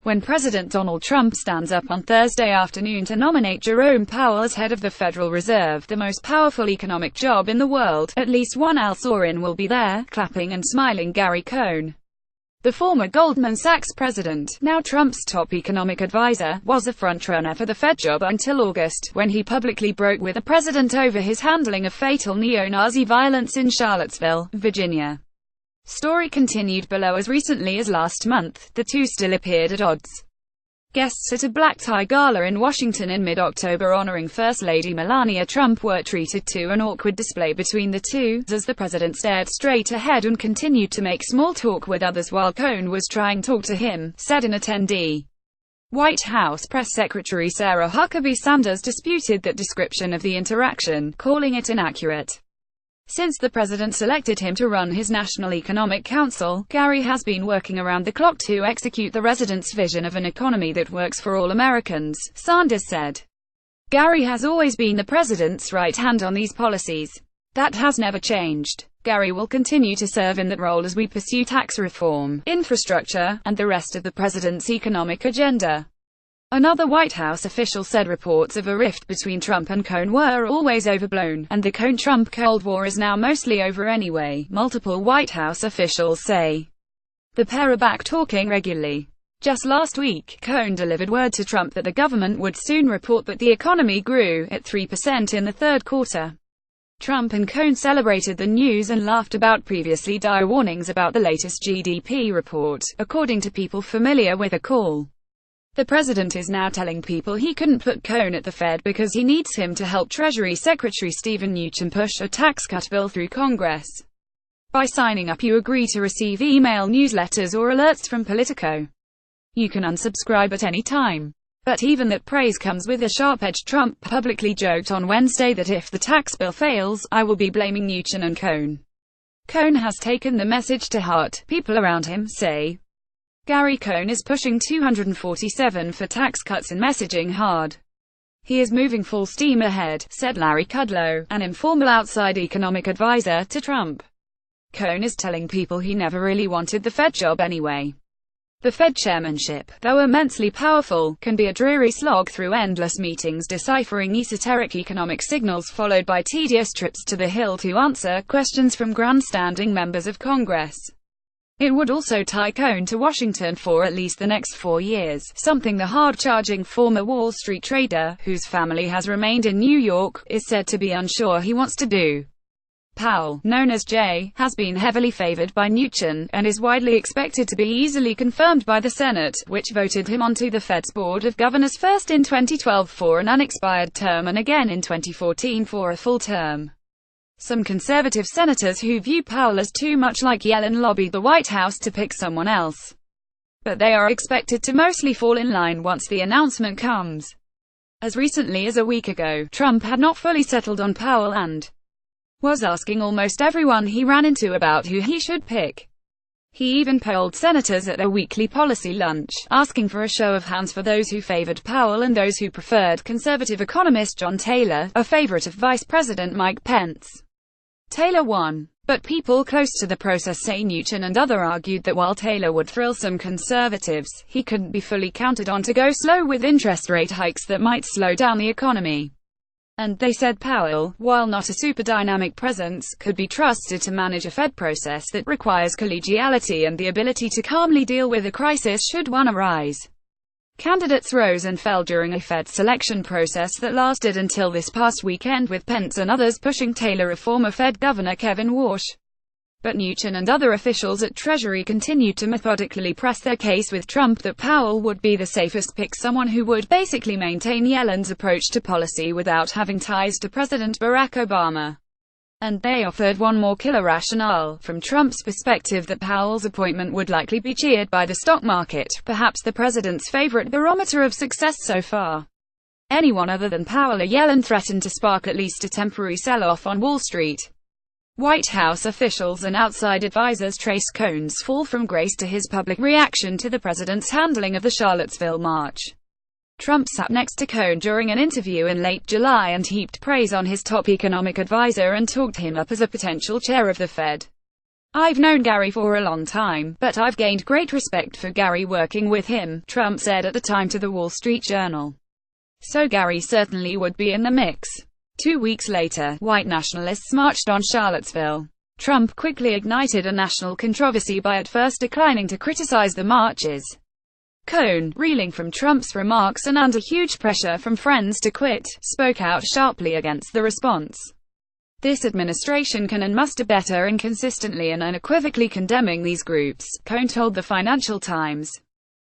when President Donald Trump stands up on Thursday afternoon to nominate Jerome Powell as head of the Federal Reserve, the most powerful economic job in the world. At least one Al-Sorin will be there, clapping and smiling. Gary Cohn, the former Goldman Sachs president, now Trump's top economic advisor, was a frontrunner for the Fed job until August, when he publicly broke with the president over his handling of fatal neo-Nazi violence in Charlottesville, Virginia. Story continued below. As recently as last month, the two still appeared at odds. Guests at a black-tie gala in Washington in mid-October honoring First Lady Melania Trump were treated to an awkward display between the two, as the president stared straight ahead and continued to make small talk with others while Cohn was trying to talk to him, said an attendee. White House Press Secretary Sarah Huckabee Sanders disputed that description of the interaction, calling it inaccurate. Since the president selected him to run his National Economic Council, Gary has been working around the clock to execute the president's vision of an economy that works for all Americans, Sanders said. Gary has always been the president's right hand on these policies. That has never changed. Gary will continue to serve in that role as we pursue tax reform, infrastructure, and the rest of the president's economic agenda. Another White House official said reports of a rift between Trump and Cohn were always overblown, and the Cohn-Trump Cold War is now mostly over anyway, multiple White House officials say. The pair are back talking regularly. Just last week, Cohn delivered word to Trump that the government would soon report that the economy grew at 3% in the third quarter. Trump and Cohn celebrated the news and laughed about previously dire warnings about the latest GDP report, according to people familiar with the call. The president is now telling people he couldn't put Cohn at the Fed because he needs him to help Treasury Secretary Steven Mnuchin push a tax cut bill through Congress. By signing up, you agree to receive email newsletters or alerts from Politico. You can unsubscribe at any time. But even that praise comes with a sharp edge. Trump publicly joked on Wednesday that if the tax bill fails, I will be blaming Mnuchin and Cohn. Cohn has taken the message to heart, people around him say. Gary Cohn is pushing 247 for tax cuts and messaging hard. He is moving full steam ahead, said Larry Kudlow, an informal outside economic advisor to Trump. Cohn is telling people he never really wanted the Fed job anyway. The Fed chairmanship, though immensely powerful, can be a dreary slog through endless meetings deciphering esoteric economic signals followed by tedious trips to the Hill to answer questions from grandstanding members of Congress. It would also tie Cohn to Washington for at least the next 4 years, something the hard-charging former Wall Street trader, whose family has remained in New York, is said to be unsure he wants to do. Powell, known as Jay, has been heavily favored by Mnuchin, and is widely expected to be easily confirmed by the Senate, which voted him onto the Fed's Board of Governors first in 2012 for an unexpired term and again in 2014 for a full term. Some conservative senators who view Powell as too much like Yellen lobbied the White House to pick someone else. But they are expected to mostly fall in line once the announcement comes. As recently as a week ago, Trump had not fully settled on Powell and was asking almost everyone he ran into about who he should pick. He even polled senators at their weekly policy lunch, asking for a show of hands for those who favored Powell and those who preferred conservative economist John Taylor, a favorite of Vice President Mike Pence. Taylor won, but people close to the process say Mnuchin and others argued that while Taylor would thrill some conservatives, he couldn't be fully counted on to go slow with interest rate hikes that might slow down the economy. And they said Powell, while not a super dynamic presence, could be trusted to manage a Fed process that requires collegiality and the ability to calmly deal with a crisis should one arise. Candidates rose and fell during a Fed selection process that lasted until this past weekend, with Pence and others pushing Taylor, a former Fed Governor Kevin Warsh. But Mnuchin and other officials at Treasury continued to methodically press their case with Trump that Powell would be the safest pick, someone who would basically maintain Yellen's approach to policy without having ties to President Barack Obama. And they offered one more killer rationale, from Trump's perspective, that Powell's appointment would likely be cheered by the stock market, perhaps the president's favorite barometer of success so far. Anyone other than Powell or Yellen threatened to spark at least a temporary sell-off on Wall Street. White House officials and outside advisors trace Cohn's fall from grace to his public reaction to the president's handling of the Charlottesville march. Trump sat next to Cohn during an interview in late July and heaped praise on his top economic advisor and talked him up as a potential chair of the Fed. "I've known Gary for a long time, but I've gained great respect for Gary working with him," Trump said at the time to the Wall Street Journal. So Gary certainly would be in the mix. 2 weeks later, white nationalists marched on Charlottesville. Trump quickly ignited a national controversy by at first declining to criticize the marches. Cohn, reeling from Trump's remarks and under huge pressure from friends to quit, spoke out sharply against the response. "This administration can and must do better in consistently and unequivocally condemning these groups," Cohn told the Financial Times.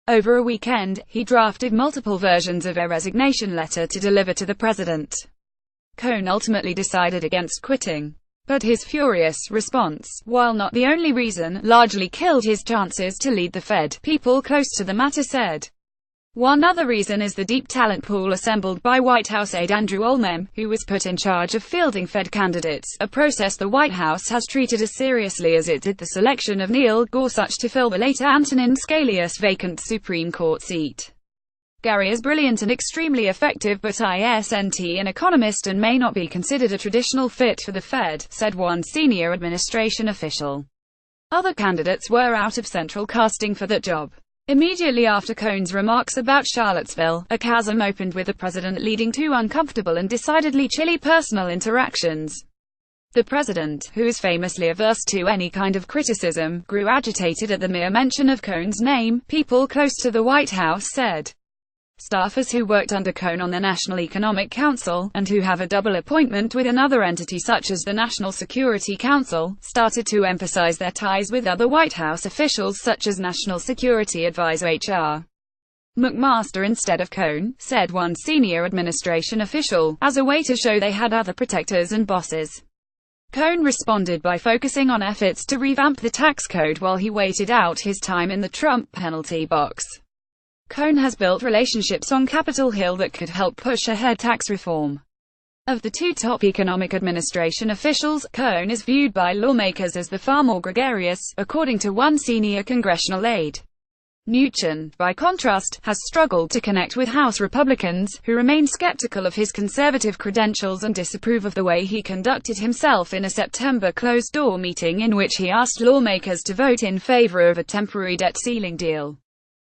Over a weekend, he drafted multiple versions of a resignation letter to deliver to the president. Cohn ultimately decided against quitting. But his furious response, while not the only reason, largely killed his chances to lead the Fed, people close to the matter said. One other reason is the deep talent pool assembled by White House aide Andrew Olmem, who was put in charge of fielding Fed candidates, a process the White House has treated as seriously as it did the selection of Neil Gorsuch to fill the later Antonin Scalia's vacant Supreme Court seat. "Gary is brilliant and extremely effective, but isn't an economist and may not be considered a traditional fit for the Fed," said one senior administration official. Other candidates were out of central casting for that job. Immediately after Cohn's remarks about Charlottesville, a chasm opened with the president leading to uncomfortable and decidedly chilly personal interactions. The president, who is famously averse to any kind of criticism, grew agitated at the mere mention of Cohn's name, people close to the White House said. Staffers who worked under Cohn on the National Economic Council, and who have a double appointment with another entity such as the National Security Council, started to emphasize their ties with other White House officials such as National Security Advisor H.R. McMaster instead of Cohn, said one senior administration official, as a way to show they had other protectors and bosses. Cohn responded by focusing on efforts to revamp the tax code while he waited out his time in the Trump penalty box. Cohn has built relationships on Capitol Hill that could help push ahead tax reform. Of the two top economic administration officials, Cohn is viewed by lawmakers as the far more gregarious, according to one senior congressional aide. Mnuchin, by contrast, has struggled to connect with House Republicans, who remain skeptical of his conservative credentials and disapprove of the way he conducted himself in a September closed-door meeting in which he asked lawmakers to vote in favor of a temporary debt ceiling deal.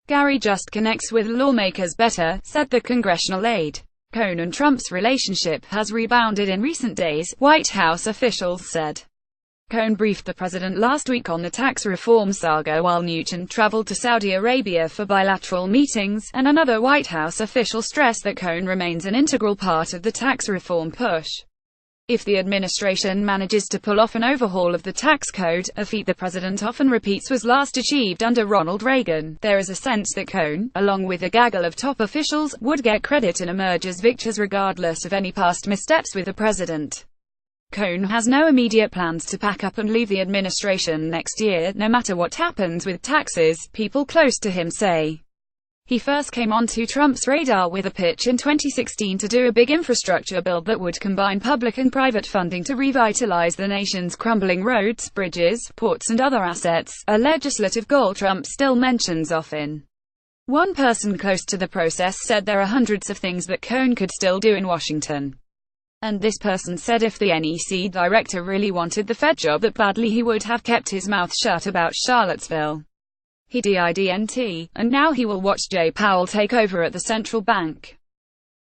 "Gary just connects with lawmakers better," said the congressional aide. Cohn and Trump's relationship has rebounded in recent days, White House officials said. Cohn briefed the president last week on the tax reform saga while Mnuchin traveled to Saudi Arabia for bilateral meetings, and another White House official stressed that Cohn remains an integral part of the tax reform push. If the administration manages to pull off an overhaul of the tax code, a feat the president often repeats was last achieved under Ronald Reagan, there is a sense that Cohn, along with a gaggle of top officials, would get credit and emerge as victors regardless of any past missteps with the president. Cohn has no immediate plans to pack up and leave the administration next year, no matter what happens with taxes, people close to him say. He first came onto Trump's radar with a pitch in 2016 to do a big infrastructure bill that would combine public and private funding to revitalize the nation's crumbling roads, bridges, ports and other assets, a legislative goal Trump still mentions often. One person close to the process said there are hundreds of things that Cohn could still do in Washington. And this person said if the NEC director really wanted the Fed job that badly he would have kept his mouth shut about Charlottesville. He didn't, and now he will watch Jay Powell take over at the central bank.